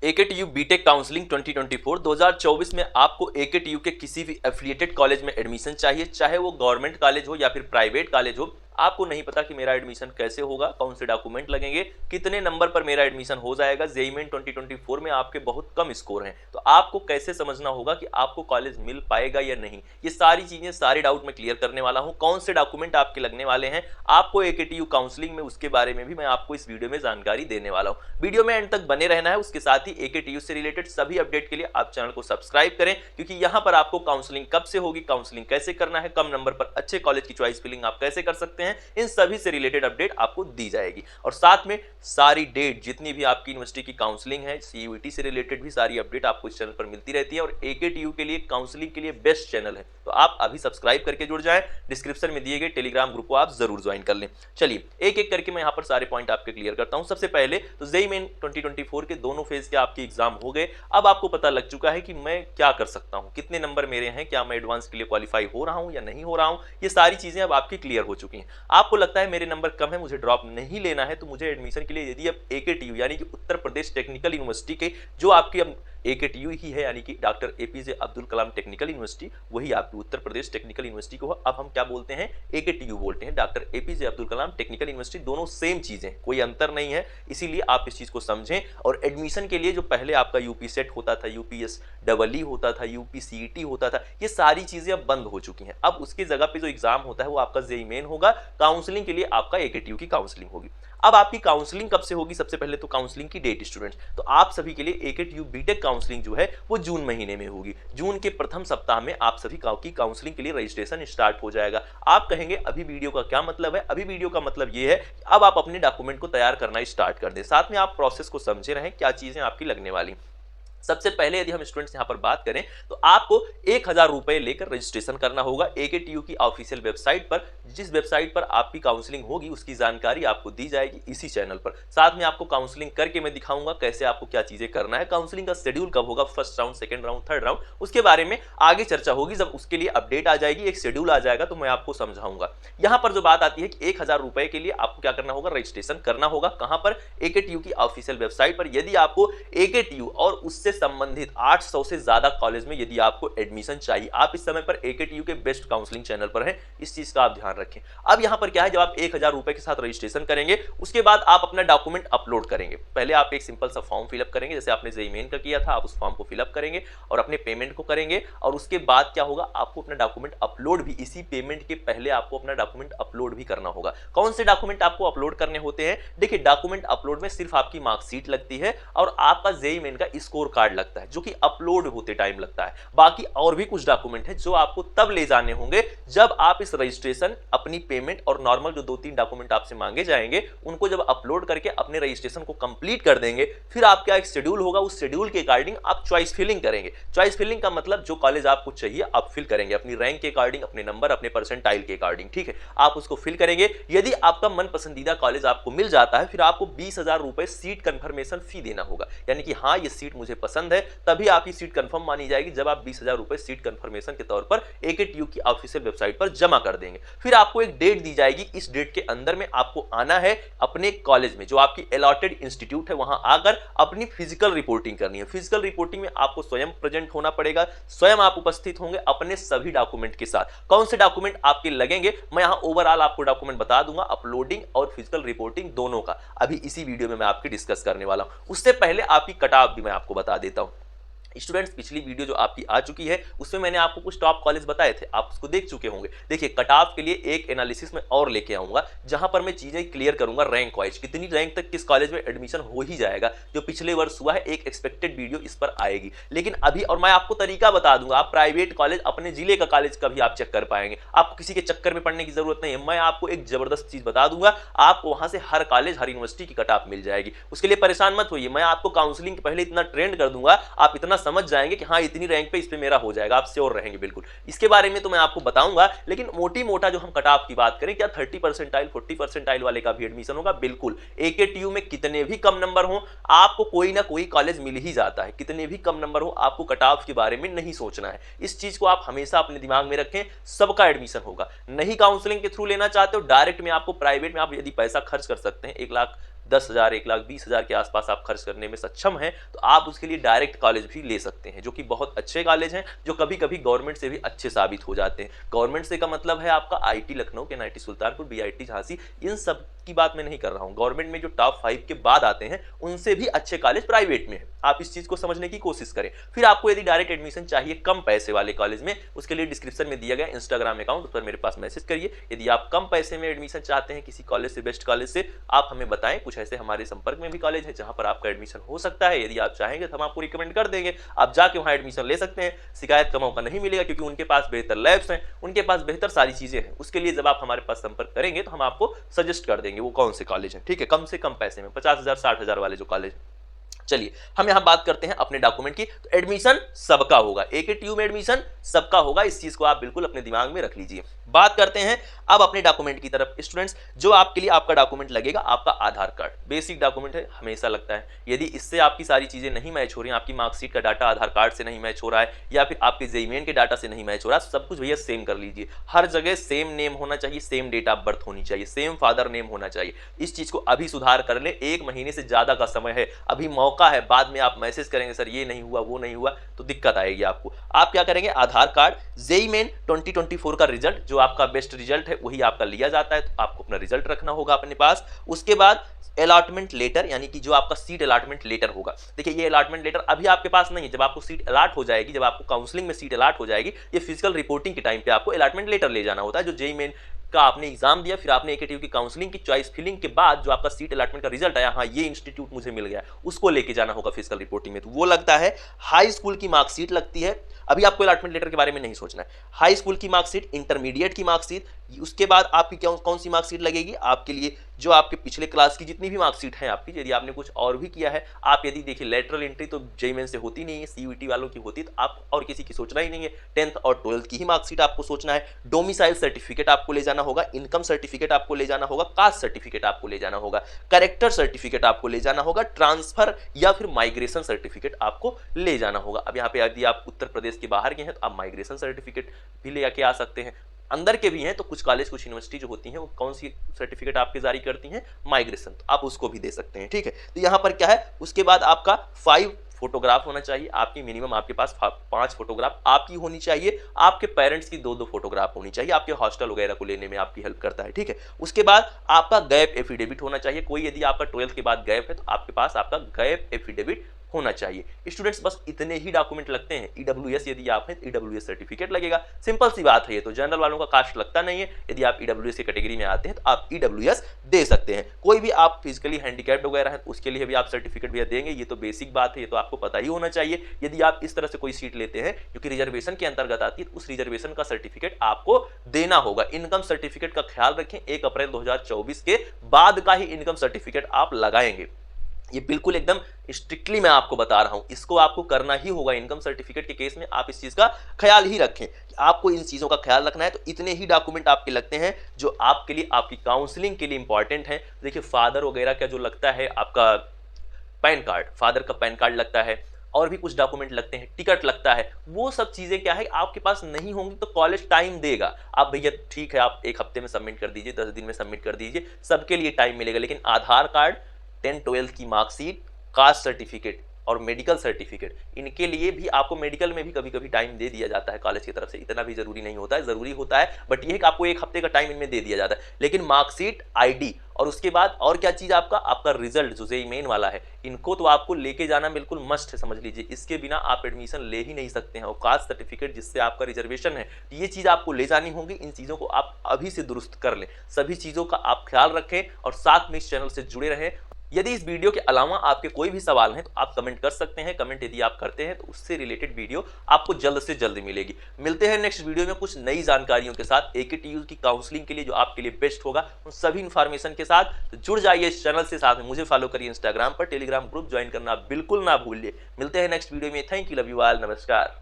AKTU BTech counselling 2024 2024 में आपको AKTU के किसी भी एफिलिएटेड कॉलेज में एडमिशन चाहिए, चाहे वो गवर्नमेंट कॉलेज हो या फिर प्राइवेट कॉलेज हो। आपको नहीं पता कि मेरा एडमिशन कैसे होगा, कौन से डॉक्यूमेंट लगेंगे, कितने नंबर पर मेरा एडमिशन हो जाएगा। जेईई मेन 2024 में आपके बहुत कम स्कोर हैं, तो आपको कैसे समझना होगा कि आपको कॉलेज मिल पाएगा या नहीं। ये सारी चीजें, सारे डाउट मैं क्लियर करने वाला हूं। कौन से डॉक्यूमेंट आपके लगने वाले हैं आपको एकेटीयू काउंसलिंग में, उसके बारे में भी मैं आपको इस वीडियो में जानकारी देने वाला हूं। वीडियो में एंड तक बने रहना है। उसके साथ ही एकेटीयू से रिलेटेड सभी अपडेट के लिए आप चैनल को सब्सक्राइब करें, क्योंकि यहां पर आपको काउंसलिंग कब से होगी, काउंसलिंग कैसे करना है, कम नंबर पर अच्छे कॉलेज की चॉइस फिलिंग आप कैसे कर सकते हैं, इन सभी से रिलेटेड अपडेट आपको दी जाएगी। और साथ में सारी डेट, जितनी भी आपकी यूनिवर्सिटी की काउंसलिंग है, सीयूईटी से रिलेटेड भी सारी अपडेट आपको इस चैनल पर मिलती रहती है। और एकेटीयू के लिए काउंसलिंग के लिए बेस्ट चैनल है, तो आप अभी सब्सक्राइब करके जुड़ जाएं। डिस्क्रिप्शन में दिए गए टेलीग्राम ग्रुप को आप जरूर ज्वाइन कर लें। चलिए एक एक करके मैं यहाँ पर सारे पॉइंट आपके क्लियर करता हूं। सबसे पहले तो जेईई मेन 2024 के दोनों फेज के आपके एग्जाम हो गए। अब आपको पता लग चुका है कि मैं क्या कर सकता हूं, कितने नंबर मेरे हैं, क्या मैं एडवांस के लिए क्वालिफाई हो रहा हूं या नहीं हो रहा हूं। ये सारी चीजें अब आपकी क्लियर हो चुकी हैं। आपको लगता है मेरे नंबर कम है, मुझे ड्रॉप नहीं लेना है, तो मुझे एडमिशन के लिए यदि अब एकेटीयू यानी कि उत्तर प्रदेश टेक्निकल यूनिवर्सिटी के, जो आपकी अब एकेटीयू ही है यानी कि doctor APJ Abdul Kalam technical university, वही आपकी उत्तर प्रदेश टेक्निकल यूनिवर्सिटी को अब हम क्या बोलते हैं, एकेटीयू बोलते हैं। Doctor APJ Abdul Kalam technical university, दोनों सेम चीजें, कोई अंतर नहीं है। इसीलिए आप इस चीज को समझें। और एडमिशन के लिए जो पहले आपका यूपी सेट होता था, यूपीएस डबल ई होता था, यूपी सीईटी होता था, ये सारी चीजें अब बंद हो चुकी हैं। अब उसकी जगह पे जो एग्जाम होता है वो आपका जेईई मेन होगा। काउंसलिंग के लिए आपका एकेटीयू की काउंसलिंग होगी। अब आपकी काउंसलिंग कब से होगी, सबसे पहले तो काउंसलिंग की डेट स्टूडेंट्स, तो आप सभी के लिए एकेटीयू बीटेक काउंसलिंग जो है वो जून महीने में होगी। जून के प्रथम सप्ताह में आप सभी की काउंसलिंग के लिए रजिस्ट्रेशन स्टार्ट हो जाएगा। आप कहेंगे अभी वीडियो का क्या मतलब है। अभी वीडियो का मतलब ये है कि अब आप अपने डॉक्यूमेंट को तैयार करना स्टार्ट कर दें, साथ में आप प्रोसेस को समझे रहें, क्या चीजें आपकी लगने वाली। सबसे पहले यदि हम स्टूडेंट्स यहां पर बात करें तो आपको 1000 रुपए लेकर रजिस्ट्रेशन करना होगा एकेटीयू की ऑफिशियल वेबसाइट पर। जिस वेबसाइट पर आपकी काउंसलिंग होगी उसकी जानकारी आपको दी जाएगी इसी चैनल पर। साथ में आपको काउंसलिंग करके मैं दिखाऊंगा कैसे आपको क्या चीजें करना है, काउंसलिंग का शेड्यूल कब होगा, first round, second round, third round, उसके बारे में आगे चर्चा होगी। जब उसके लिए अपडेट आ जाएगी, एक शेड्यूल आ जाएगा, तो मैं आपको समझाऊंगा। यहां पर जो बात आती है कि 1000 रुपए के लिए आपको क्या करना होगा, रजिस्ट्रेशन करना होगा। कहां पर, एकेटीयू की ऑफिशियल वेबसाइट पर। यदि आपको एकेटीयू और उससे संबंधित 800 से ज्यादा कॉलेज में यदि आपको एडमिशन चाहिए, आप इस समय पर एकेटीयू के बेस्ट काउंसलिंग चैनल पर हैं, इस चीज का आप ध्यान रखें। अब यहां पर क्या है, जब आप 1000 रुपए के साथ रजिस्ट्रेशन करेंगे, उसके बाद आप अपना डॉक्यूमेंट अपलोड करेंगे। पहले आप एक सिंपल सा फॉर्म फिलअप करेंगे, जैसे आपने जेईई मेन का किया था, आप उस फॉर्म को फिलअप करेंगे और अपने पेमेंट को करेंगे। और उसके बाद क्या होगा, आपको अपना डॉक्यूमेंट अपलोड भी, इसी पेमेंट के पहले आपको अपना डॉक्यूमेंट अपलोड भी करना होगा। कौन से डॉक्यूमेंट आपको अपलोड करने होते हैं, देखिए डॉक्यूमेंट अपलोड में सिर्फ आपकी मार्कशीट लगती है और आपका जेईई मेन का स्कोर कार्ड लगता है, जो कि अपलोड होते टाइम लगता है। बाकी और भी कुछ डॉक्यूमेंट है जो आपको तब ले जाने होंगे जब आप इस रजिस्ट्रेशन, अपनी पेमेंट और नॉर्मल जो 2-3 डॉक्यूमेंट आपसे मांगे जाएंगे, उनको जब अपलोड करके अपने रजिस्ट्रेशन को कंप्लीट कर देंगे, फिर आपका एक शेड्यूल होगा। उस शेड्यूल के अकॉर्डिंग आप चॉइस फिलिंग करेंगे। चॉइस फिलिंग का मतलब जो कॉलेज आपको चाहिए आप फिल करेंगे, अपनी रैंक के अकॉर्डिंग, अपने नंबर, अपने परसेंटाइल के अकॉर्डिंग, ठीक है, आप उसको फिल करेंगे। यदि आपका मन पसंदीदा कॉलेज आपको मिल जाता है, फिर आपको 20,000 रुपए सीट कंफर्मेशन फी देना होगा। यानी कि हाँ, ये सीट मुझे पसंद है, तभी आपकी सीट कंफर्म मानी जाएगी जब आप 20,000 रुपए सीट कंफर्मेशन के तौर पर एकेटीयू की ऑफिशियल वेबसाइट पर जमा कर देंगे। फिर आपको एक डेट दी जाएगी, इस डेट के अंदर में आपको आना है अपने कॉलेज में, जो आपकी अलॉटेड इंस्टीट्यूट है, वहां आकर अपनी फिजिकल रिपोर्टिंग करनी है। फिजिकल रिपोर्टिंग में आपको स्वयं प्रेजेंट होना पड़ेगा, स्वयं आप उपस्थित होंगे अपने सभी डॉक्यूमेंट के साथ। कौन से डॉक्यूमेंट आपके लगेंगे, मैं यहां ओवरऑल आपको डॉक्यूमेंट बता दूंगा, अपलोडिंग और फिजिकल रिपोर्टिंग दोनों का अभी इसी वीडियो में मैं आपकी डिस्कस करने वाला हूं। उससे पहले आपकी कट ऑफ भी मैं आपको बता देता हूं। स्टूडेंट्स, पिछली वीडियो जो आपकी आ चुकी है उसमें मैंने आपको कुछ टॉप कॉलेज बताए थे, आप उसको देख चुके होंगे। देखिए कट ऑफ के लिए एक एनालिसिस में और लेके आऊंगा, जहां पर मैं चीजें क्लियर करूंगा रैंक वाइज, कितनी रैंक तक किस कॉलेज में एडमिशन हो ही जाएगा। जो पिछले वर्ष हुआ है, एक एक्सपेक्टेड वीडियो इस पर आएगी। लेकिन अभी, और मैं आपको तरीका बता दूंगा, आप प्राइवेट कॉलेज, अपने जिले का कॉलेज का भी आप चेक कर पाएंगे। आपको किसी के चक्कर में पढ़ने की जरूरत नहीं है। मैं आपको एक जबरदस्त चीज बता दूंगा, आपको वहां से हर कॉलेज, हर यूनिवर्सिटी की कट ऑफ मिल जाएगी। उसके लिए परेशान मत होइए, मैं आपको काउंसलिंग के पहले इतना ट्रेंड कर दूंगा, आप इतना समझ जाएंगे कि हाँ, इतनी रैंक पे इस पे मेरा हो जाएगा, आप श्योर रहेंगे बिल्कुल। इसके बारे में तो मैं आपको बताऊंगा, लेकिन मोटी मोटा जो हम कट ऑफ की बात करें, क्या 30 परसेंटाइल 40 परसेंटाइल वाले का भी एडमिशन होगा? बिल्कुल। एकेटीयू में कितने भी कम नंबर हो, आपको कोई ना कोई कॉलेज मिल ही जाता है। कितने भी कम नंबर हो, आपको कट ऑफ के बारे में नहीं सोचना है। इस चीज को आप हमेशा अपने दिमाग में रखें, सबका एडमिशन होगा। नहीं काउंसलिंग के थ्रू लेना चाहते हो, डायरेक्ट में आपको प्राइवेट में आप यदि पैसा खर्च कर सकते हैं, 1 लाख 10,000 1,20,000 के आसपास आप खर्च करने में सक्षम हैं तो आप उसके लिए डायरेक्ट कॉलेज भी ले सकते हैं, जो कि बहुत अच्छे कॉलेज हैं, जो कभी कभी गवर्नमेंट से भी अच्छे साबित हो जाते हैं। गवर्नमेंट से का मतलब है आपका IT Lucknow, NIT Sultanpur, BIT Jhansi, इन सब की बात मैं नहीं कर रहा हूं। गवर्नमेंट में जो टॉप 5 के बाद आते हैं उनसे भी अच्छे कॉलेज प्राइवेट में है। आप इस चीज को समझने की कोशिश करें। फिर आपको यदि डायरेक्ट एडमिशन चाहिए कम पैसे वाले कॉलेज में, उसके लिए डिस्क्रिप्शन में दिया गया इंस्टाग्राम अकाउंट, उस पर मेरे पास मैसेज करिए। यदि आप कम पैसे में एडमिशन चाहते हैं किसी कॉलेज से, बेस्ट कॉलेज से, आप हमें बताएं। कुछ ऐसे हमारे संपर्क में भी कॉलेज है जहां पर आपका एडमिशन हो सकता है। यदि आप चाहेंगे तो हम आपको रिकमेंड कर देंगे, आप जाके वहां एडमिशन ले सकते हैं। शिकायत का मौका नहीं मिलेगा क्योंकि उनके पास बेहतर लैब्स हैं, उनके पास बेहतर सारी चीजें हैं। उसके लिए जब आप हमारे पास संपर्क करेंगे तो हम आपको सजेस्ट कर देंगे वो कौन से कॉलेज हैं, ठीक है, कम से कम पैसे में, 50,000 60,000 वाले जो कॉलेज। चलिए हम यहां बात करते हैं अपने डॉक्यूमेंट की। तो एडमिशन सबका होगा, एकेटीयू में एडमिशन सबका होगा, इस चीज को आप बिल्कुल अपने दिमाग में रख लीजिए। बात करते हैं अब अपने डॉक्यूमेंट की तरफ। स्टूडेंट्स, जो आपके लिए आपका डॉक्यूमेंट लगेगा, आपका आधार कार्ड बेसिक डॉक्यूमेंट है, हमेशा लगता है। यदि इससे आपकी सारी चीजें नहीं मैच हो रही हैं, आपकी मार्कशीट का डाटा आधार कार्ड से नहीं मैच हो रहा है या फिर आपके जेईई मेन के डाटा से नहीं मैच हो रहा, सब कुछ भैया सेम कर लीजिए। हर जगह सेम नेम होना चाहिए, सेम डेट ऑफ बर्थ होनी चाहिए, सेम फादर नेम होना चाहिए। इस चीज को अभी सुधार कर ले, 1 महीने से ज्यादा का समय है, अभी मौका है। बाद में आप मैसेज करेंगे सर ये नहीं हुआ वो नहीं हुआ तो दिक्कत आएगी आपको। आप क्या करेंगे, आधार कार्ड, जेईई मेन 2024 का रिजल्ट, जो आपका बेस्ट रिजल्ट है वही आपका लिया जाता है, तो आपको अपना रिजल्ट रखना होगा अपने पास। उसके बाद अलॉटमेंट लेटर, यानी कि जो आपका सीट अलॉटमेंट लेटर होगा। देखिए ये अलॉटमेंट लेटर अभी आपके पास नहीं है, जब आपको सीट अलॉट हो जाएगी, जब आपको काउंसलिंग में सीट अलॉट हो जाएगी, ये फिजिकल रिपोर्टिंग के टाइम पे आपको अलॉटमेंट लेटर ले जाना होता है। जो जेईई मेन का आपने एग्जाम दिया, फिर आपने एकेटीयू की काउंसलिंग की, चॉइस फिलिंग के बाद जो आपका सीट अलॉटमेंट का रिजल्ट आया, हाँ ये इंस्टीट्यूट मुझे मिल गया, उसको लेके जाना होगा फिजिकल रिपोर्टिंग में। तो वो लगता है, हाई स्कूल की मार्कशीट लगती है। अभी आपको अलॉटमेंट लेटर के बारे में नहीं सोचना है, हाई स्कूल की मार्कशीट, इंटरमीडिएट की मार्कशीट, उसके बाद आपकी कौन सी मार्कशीट लगेगी, आपके लिए जो आपके पिछले क्लास की जितनी भी मार्कशीट है आपकी, यदि आपने कुछ और भी किया है, आप यदि देखिए लेटरल एंट्री तो जेईई मेन से होती नहीं है, सीयूईटी वालों की होती, तो आप और किसी की सोचना ही नहीं है, 10th और 12th की ही मार्कशीट आपको सोचना है। डोमिसाइल सर्टिफिकेट आपको ले जाना होगा, इनकम सर्टिफिकेट आपको ले जाना होगा, कास्ट सर्टिफिकेट आपको ले जाना होगा, कैरेक्टर सर्टिफिकेट आपको ले जाना होगा, ट्रांसफर या फिर माइग्रेशन सर्टिफिकेट आपको ले जाना होगा। अब यहाँ पे यदि आप उत्तर प्रदेश के बाहर के हैं तो आप माइग्रेशन सर्टिफिकेट भी ले आके आ सकते हैं। अंदर के भी हैं तो कुछ कॉलेज कुछ यूनिवर्सिटी जो होती हैं वो कौन सी सर्टिफिकेट आपके जारी करती हैं, माइग्रेशन, तो आप उसको भी दे सकते हैं, ठीक है। तो यहाँ पर क्या है, उसके बाद आपका 5 फोटोग्राफ होना चाहिए आपकी, मिनिमम आपके पास 5 फोटोग्राफ आपकी होनी चाहिए, आपके पेरेंट्स की 2-2 फोटोग्राफ होनी चाहिए, आपके हॉस्टल वगैरह को लेने में आपकी हेल्प करता है, ठीक है। उसके बाद आपका गैप एफिडेविट होना चाहिए, कोई यदि आपका 12th के बाद गैप है तो आपके पास आपका गैप एफिडेविट होना चाहिए। स्टूडेंट्स, बस इतने ही डॉक्यूमेंट लगते हैं। ईडब्ल्यूएस यदि आप हैं तो ईडब्ल्यूएस सर्टिफिकेट लगेगा, सिंपल सी बात है ये तो। जनरल वालों का कास्ट लगता नहीं है, यदि आप ईडब्ल्यूएस की कैटेगरी में आते हैं तो आप ईडब्ल्यूएस दे सकते हैं। कोई भी आप फिजिकली हैंडीकैप्ड वगैरह हैं तो उसके लिए भी आप सर्टिफिकेट भी देंगे, ये तो बेसिक बात है, ये तो आपको पता ही होना चाहिए। यदि आप इस तरह से कोई सीट लेते हैं जो कि रिजर्वेशन के अंतर्गत आती है, उस रिजर्वेशन का सर्टिफिकेट आपको देना होगा। इनकम सर्टिफिकेट का ख्याल रखें, 1 अप्रैल 2024 के बाद का ही इनकम सर्टिफिकेट आप लगाएंगे, ये बिल्कुल एकदम स्ट्रिक्टली मैं आपको बता रहा हूं, इसको आपको करना ही होगा। इनकम सर्टिफिकेट के केस में आप इस चीज का ख्याल ही रखें कि आपको इन चीजों का ख्याल रखना है। तो इतने ही डॉक्यूमेंट आपके लगते हैं जो आपके लिए आपकी काउंसलिंग के लिए इंपॉर्टेंट है। देखिए फादर वगैरह का जो लगता है, आपका पैन कार्ड, फादर का पैन कार्ड लगता है, और भी कुछ डॉक्यूमेंट लगते हैं, टिकट लगता है, वो सब चीजें क्या है आपके पास नहीं होंगी तो कॉलेज टाइम देगा। आप भैया ठीक है आप 1 हफ्ते में सबमिट कर दीजिए, 10 दिन में सबमिट कर दीजिए, सबके लिए टाइम मिलेगा। लेकिन आधार कार्ड, 10th-12th की मार्कशीट, कास्ट सर्टिफिकेट और मेडिकल सर्टिफिकेट, इनके लिए भी आपको मेडिकल में भी कभी कभी टाइम दे दिया जाता है कॉलेज की तरफ से, इतना भी जरूरी नहीं होता है, जरूरी होता है बट ये है कि आपको 1 हफ्ते का टाइम इनमें दे दिया जाता है। लेकिन मार्कशीट, आईडी और उसके बाद और क्या चीज, आपका रिजल्ट जो जेईई मेन वाला है, इनको तो आपको लेके जाना बिल्कुल मस्ट है, समझ लीजिए। इसके बिना आप एडमिशन ले ही नहीं सकते हैं। और कास्ट सर्टिफिकेट जिससे आपका रिजर्वेशन है, ये चीज आपको ले जानी होगी। इन चीजों को आप अभी से दुरुस्त कर लें, सभी चीजों का आप ख्याल रखें और साथ में इस चैनल से जुड़े रहें। यदि इस वीडियो के अलावा आपके कोई भी सवाल हैं तो आप कमेंट कर सकते हैं। कमेंट यदि आप करते हैं तो उससे रिलेटेड वीडियो आपको जल्द से जल्द मिलेगी। मिलते हैं नेक्स्ट वीडियो में कुछ नई जानकारियों के साथ, एकेटीयू की काउंसलिंग के लिए जो आपके लिए बेस्ट होगा उन सभी इन्फॉर्मेशन के साथ। तो जुड़ जाइए इस चैनल से, साथ में मुझे फॉलो करिए इंस्टाग्राम पर, टेलीग्राम ग्रुप ज्वाइन करना बिल्कुल ना भूलिए। मिलते हैं नेक्स्ट वीडियो में। Thank you, love you all, नमस्कार।